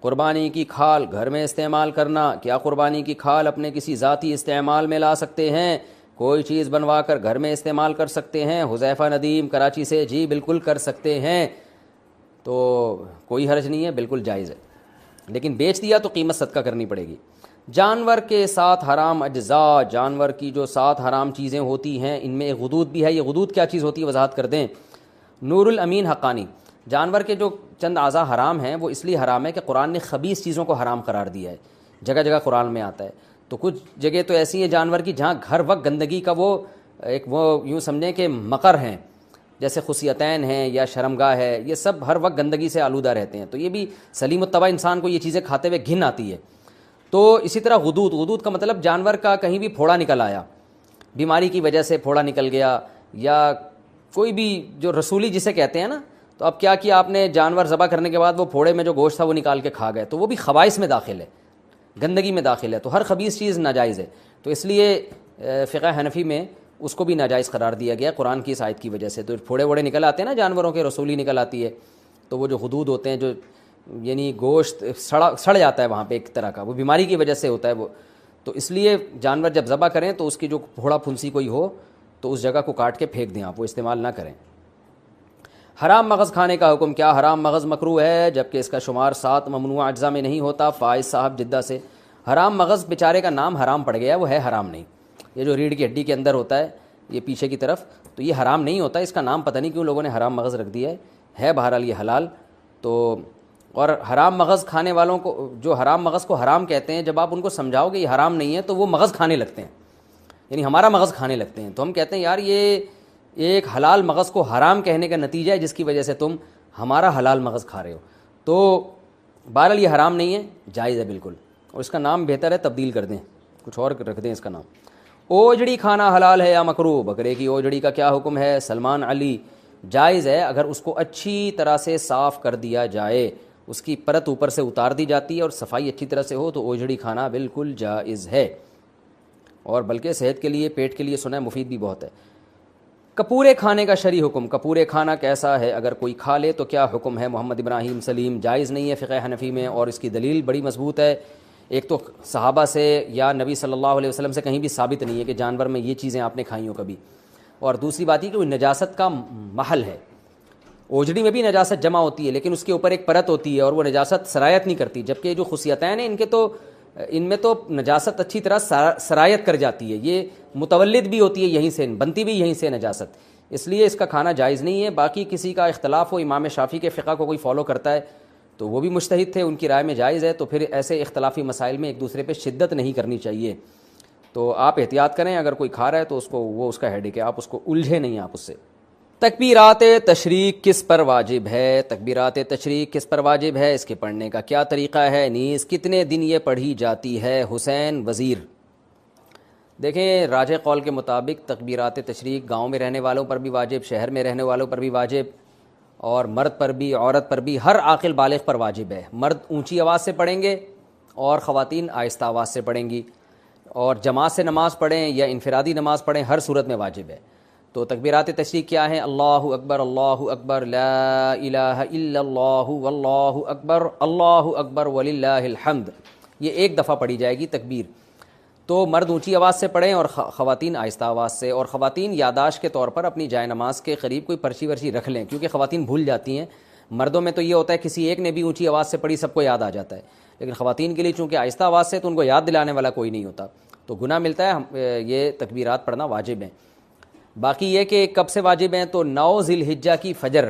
قربانی کی کھال گھر میں استعمال کرنا، کیا قربانی کی کھال اپنے کسی ذاتی استعمال میں لا سکتے ہیں؟ کوئی چیز بنوا کر گھر میں استعمال کر سکتے ہیں؟ حذیفہ ندیم کراچی سے، جی بالکل کر سکتے ہیں، تو کوئی حرج نہیں ہے، بالکل جائز ہے، لیکن بیچ دیا تو قیمت صدقہ کرنی پڑے گی۔ جانور کے 7 حرام اجزاء، جانور کی جو 7 حرام چیزیں ہوتی ہیں ان میں ایک غدود بھی ہے۔ یہ غدود کیا چیز ہوتی ہے وضاحت کر دیں۔ نور الامین حقانی، جانور کے جو چند اعضاء حرام ہیں وہ اس لیے حرام ہے کہ قرآن نے خبیث چیزوں کو حرام قرار دیا ہے، جگہ جگہ قرآن میں آتا ہے۔ تو کچھ جگہ تو ایسی ہیں جانور کی جہاں ہر وقت گندگی کا وہ یوں سمجھیں کہ مقر ہیں، جیسے خصیتین ہیں یا شرمگاہ ہے، یہ سب ہر وقت گندگی سے آلودہ رہتے ہیں، تو یہ بھی سلیم الطبع انسان کو یہ چیزیں کھاتے ہوئے گھن آتی ہے۔ تو اسی طرح غدود کا مطلب جانور کا کہیں بھی پھوڑا نکل آیا، بیماری کی وجہ سے پھوڑا نکل گیا، یا کوئی بھی جو رسولی جسے کہتے ہیں نا، تو اب کیا آپ نے جانور ذبح کرنے کے بعد وہ پھوڑے میں جو گوشت تھا وہ نکال کے کھا گئے، تو وہ بھی خبائث میں داخل ہے، گندگی میں داخل ہے، تو ہر خبیث چیز ناجائز ہے، تو اس لیے فقہ حنفی میں اس کو بھی ناجائز قرار دیا گیا قرآن کی اس آیت کی وجہ سے۔ تو پھوڑے ووڑے نکل آتے ہیں نا جانوروں کے، رسولی نکل آتی ہے، تو وہ جو غدود ہوتے ہیں جو یعنی گوشت سڑ جاتا ہے وہاں پہ ایک طرح کا، وہ بیماری کی وجہ سے ہوتا ہے وہ، تو اس لیے جانور جب ذبح کریں تو اس کی جو پھوڑا پھنسی کوئی ہو تو اس جگہ کو کاٹ کے پھینک دیں، آپ وہ استعمال نہ کریں۔ حرام مغز کھانے کا حکم، کیا حرام مغز مکروہ ہے جبکہ اس کا شمار 7 ممنوع اجزاء میں نہیں ہوتا؟ فائز صاحب جدہ سے۔ حرام مغز بیچارے کا نام حرام پڑ گیا، وہ ہے حرام نہیں، یہ جو ریڑھ کی ہڈی کے اندر ہوتا ہے یہ پیچھے کی طرف، تو یہ حرام نہیں ہوتا، اس کا نام پتہ نہیں کیوں لوگوں نے حرام مغز رکھ دیا ہے بہرحال یہ حلال۔ تو اور حرام مغز کھانے والوں کو، جو حرام مغز کو حرام کہتے ہیں، جب آپ ان کو سمجھاؤ کہ یہ حرام نہیں ہے تو وہ مغز کھانے لگتے ہیں، یعنی ہمارا مغز کھانے لگتے ہیں، تو ہم کہتے ہیں یار یہ ایک حلال مغز کو حرام کہنے کا نتیجہ ہے جس کی وجہ سے تم ہمارا حلال مغز کھا رہے ہو، تو بہرحال یہ حرام نہیں ہے، جائز ہے بالکل، اور اس کا نام بہتر ہے تبدیل کر دیں، کچھ اور رکھ دیں اس کا نام۔ اوجڑی کھانا حلال ہے یا مکروہ؟ بکرے کی اوجڑی کا کیا حکم ہے؟ سلمان علی، جائز ہے اگر اس کو اچھی طرح سے صاف کر دیا جائے، اس کی پرت اوپر سے اتار دی جاتی ہے اور صفائی اچھی طرح سے ہو تو اوجڑی کھانا بالکل جائز ہے، اور بلکہ صحت کے لیے، پیٹ کے لیے سنا ہے مفید بھی بہت ہے۔ کپورے کھانے کا شرعی حکم، کپورے کھانا کیسا ہے؟ اگر کوئی کھا لے تو کیا حکم ہے؟ محمد ابراہیم سلیم، جائز نہیں ہے فقہ حنفی میں، اور اس کی دلیل بڑی مضبوط ہے۔ ایک تو صحابہ سے یا نبی صلی اللہ علیہ وسلم سے کہیں بھی ثابت نہیں ہے کہ جانور میں یہ چیزیں آپ نے کھائی ہوں کبھی، اور دوسری بات یہ کہ وہ نجاست کا محل ہے، اوجڑی میں بھی نجاست جمع ہوتی ہے لیکن اس کے اوپر ایک پرت ہوتی ہے اور وہ نجاست سرایت نہیں کرتی، جبکہ جو خصیتین ہیں ان میں تو نجاست اچھی طرح سرایت کر جاتی ہے، یہ متولد بھی ہوتی ہے یہیں سے، بنتی بھی یہیں سے نجاست، اس لیے اس کا کھانا جائز نہیں ہے۔ باقی کسی کا اختلاف ہو، امام شافعی کے فقہ کو کوئی فالو کرتا ہے تو وہ بھی مجتہد تھے، ان کی رائے میں جائز ہے، تو پھر ایسے اختلافی مسائل میں ایک دوسرے پہ شدت نہیں کرنی چاہیے، تو آپ احتیاط کریں، اگر کوئی کھا رہا ہے تو اس کو وہ اس کا ہیڈیک ہے، آپ اس کو الجھے نہیں آپ اس سے۔ تکبیرات تشریق کس پر واجب ہے؟ تکبیرات تشریق کس پر واجب ہے، اس کے پڑھنے کا کیا طریقہ ہے، نیز کتنے دن یہ پڑھی جاتی ہے؟ حسین وزیر، دیکھیں راجح قول کے مطابق تکبیرات تشریق گاؤں میں رہنے والوں پر بھی واجب، شہر میں رہنے والوں پر بھی واجب، اور مرد پر بھی، عورت پر بھی، ہر عاقل بالغ پر واجب ہے۔ مرد اونچی آواز سے پڑھیں گے اور خواتین آہستہ آواز سے پڑھیں گی، اور جماعت سے نماز پڑھیں یا انفرادی نماز پڑھیں، ہر صورت میں واجب ہے۔ تو تکبیرات تشریق کیا ہیں؟ اللہ اکبر لا الہ الا اللہ واللہ اکبر وللہ الحمد، یہ ایک دفعہ پڑھی جائے گی تکبیر۔ تو مرد اونچی آواز سے پڑھیں اور خواتین آہستہ آواز سے، اور خواتین یاداشت کے طور پر اپنی جائے نماز کے قریب کوئی پرچی ورچی رکھ لیں، کیونکہ خواتین بھول جاتی ہیں، مردوں میں تو یہ ہوتا ہے کسی ایک نے بھی اونچی آواز سے پڑھی سب کو یاد آ جاتا ہے، لیکن خواتین کے لیے چونکہ آہستہ آواز سے تو ان کو یاد دلانے والا کوئی نہیں ہوتا، تو گناہ ملتا ہے، یہ تکبیرات پڑھنا واجب ہیں۔ باقی یہ کہ کب سے واجب ہیں، تو 9 ذی الحجہ کی فجر،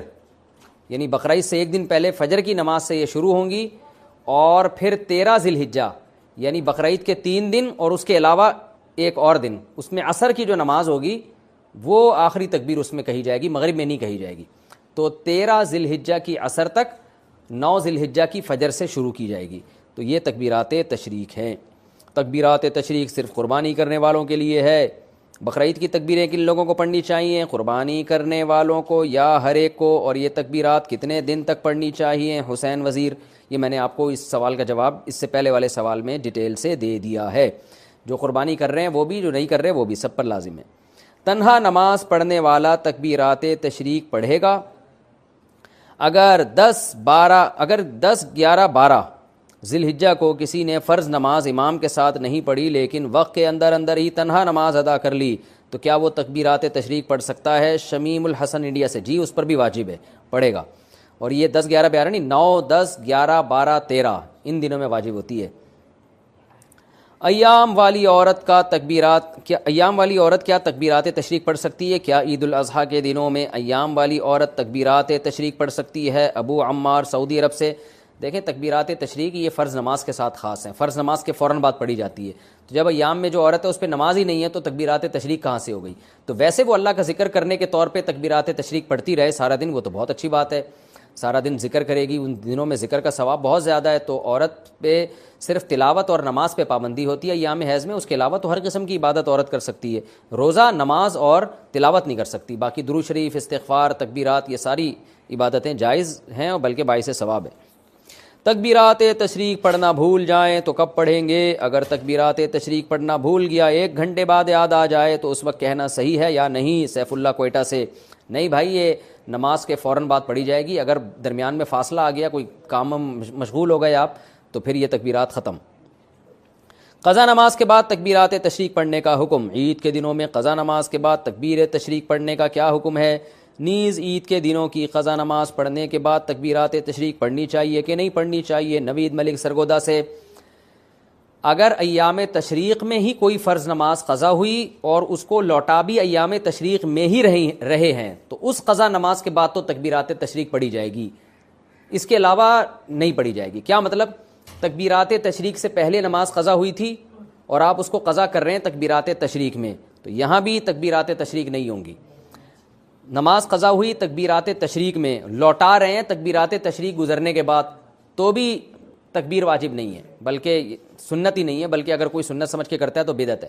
یعنی بقرعید سے ایک دن پہلے فجر کی نماز سے یہ شروع ہوں گی، اور پھر 13 ذی الحجہ یعنی بقرعید کے 3 دن اور اس کے علاوہ ایک اور دن، اس میں عصر کی جو نماز ہوگی وہ آخری تکبیر اس میں کہی جائے گی، مغرب میں نہیں کہی جائے گی، تو 13 ذی الحجہ کی عصر تک 9 ذی الحجہ کی فجر سے شروع کی جائے گی، تو یہ تکبیرات تشریق ہیں۔ تکبیرات تشریق صرف قربانی کرنے والوں کے لیے ہے۔ بقرعید کی تکبیریں کن لوگوں کو پڑھنی چاہیے؟ قربانی کرنے والوں کو یا ہر ایک کو؟ اور یہ تکبیرات کتنے دن تک پڑھنی چاہیے؟ حسین وزیر، یہ میں نے آپ کو اس سوال کا جواب اس سے پہلے والے سوال میں ڈیٹیل سے دے دیا ہے، جو قربانی کر رہے ہیں وہ بھی، جو نہیں کر رہے وہ بھی، سب پر لازم ہے۔ تنہا نماز پڑھنے والا تکبیرات تشریق پڑھے گا اگر 10 11 12 ذی الحجہ کو کسی نے فرض نماز امام کے ساتھ نہیں پڑھی لیکن وقت کے اندر اندر ہی تنہا نماز ادا کر لی تو کیا وہ تکبیرات تشریق پڑھ سکتا ہے؟ شمیم الحسن انڈیا سے، جی اس پر بھی واجب ہے، پڑھے گا. اور یہ 10 11 12 نہیں، 9 10 11 12 13 ان دنوں میں واجب ہوتی ہے. ایام والی عورت کیا تکبیرات تشریق پڑھ سکتی ہے؟ کیا عید الاضحیٰ کے دنوں میں ایام والی عورت تکبیرات تشریق پڑھ سکتی ہے؟ ابو عمار سعودی عرب سے. دیکھیں تکبیرات تشریق یہ فرض نماز کے ساتھ خاص ہیں، فرض نماز کے فوراً بعد پڑھی جاتی ہے. تو جب ایام میں جو عورت ہے اس پہ نماز ہی نہیں ہے تو تکبیرات تشریق کہاں سے ہو گئی؟ تو ویسے وہ اللہ کا ذکر کرنے کے طور پہ تکبیرات تشریق پڑھتی رہے سارا دن، وہ تو بہت اچھی بات ہے، سارا دن ذکر کرے گی، ان دنوں میں ذکر کا ثواب بہت زیادہ ہے. تو عورت پہ صرف تلاوت اور نماز پہ پابندی ہوتی ہے ایام حیض میں، اس کے علاوہ تو ہر قسم کی عبادت عورت کر سکتی ہے. روزہ، نماز اور تلاوت نہیں کر سکتی، باقی درود شریف، استغفار، تکبیرات، یہ ساری عبادتیں جائز ہیں اور بلکہ باعث ثواب ہے. تکبیرات تشریق پڑھنا بھول جائیں تو کب پڑھیں گے؟ اگر تکبیرات تشریق پڑھنا بھول گیا 1 گھنٹے بعد یاد آ جائے تو اس وقت کہنا صحیح ہے یا نہیں؟ سیف اللہ کوئٹہ سے. نہیں بھائی، یہ نماز کے فوراً بعد پڑھی جائے گی. اگر درمیان میں فاصلہ آ گیا، کوئی کام مشغول ہو گئے آپ، تو پھر یہ تکبیرات ختم. قضا نماز کے بعد تکبیرات تشریق پڑھنے کا حکم. عید کے دنوں میں قضا نماز کے بعد تکبیر تشریق پڑھنے کا کیا حکم ہے؟ نیز عید کے دنوں کی قضا نماز پڑھنے کے بعد تکبیرات تشریق پڑھنی چاہیے کہ نہیں پڑھنی چاہیے؟ نوید ملک سرگودا سے. اگر ایام تشریق میں ہی کوئی فرض نماز قضا ہوئی اور اس کو لوٹا بھی ایام تشریق میں ہی رہے ہیں تو اس قضا نماز کے بعد تو تکبیرات تشریق پڑھی جائے گی، اس کے علاوہ نہیں پڑھی جائے گی. کیا مطلب؟ تکبیرات تشریق سے پہلے نماز قضا ہوئی تھی اور آپ اس کو قضا کر رہے ہیں تکبیرات تشریق میں، تو یہاں بھی تکبیرات تشریق نہیں ہوں گی. نماز قضا ہوئی تکبیرات تشریق میں، لوٹا رہے ہیں تکبیرات تشریق گزرنے کے بعد، تو بھی تکبیر واجب نہیں ہے، بلکہ سنت ہی نہیں ہے، بلکہ اگر کوئی سنت سمجھ کے کرتا ہے تو بدعت ہے.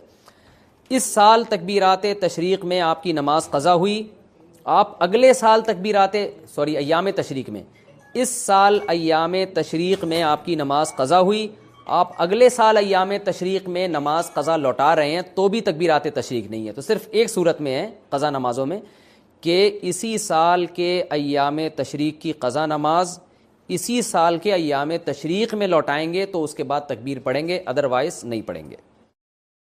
اس سال تکبیرات تشریق میں آپ کی نماز قضا ہوئی، آپ اگلے سال ایام تشریق میں، اس سال ایام تشریق میں آپ کی نماز قضا ہوئی، آپ اگلے سال ایام تشریق میں نماز قضا لوٹا رہے ہیں تو بھی تکبیرات تشریق نہیں ہے. تو صرف ایک صورت میں ہے قضا نمازوں میں کہ اسی سال کے ایام تشریق کی قضا نماز اسی سال کے ایام تشریق میں لوٹائیں گے تو اس کے بعد تکبیر پڑھیں گے، ادروائز نہیں پڑھیں گے.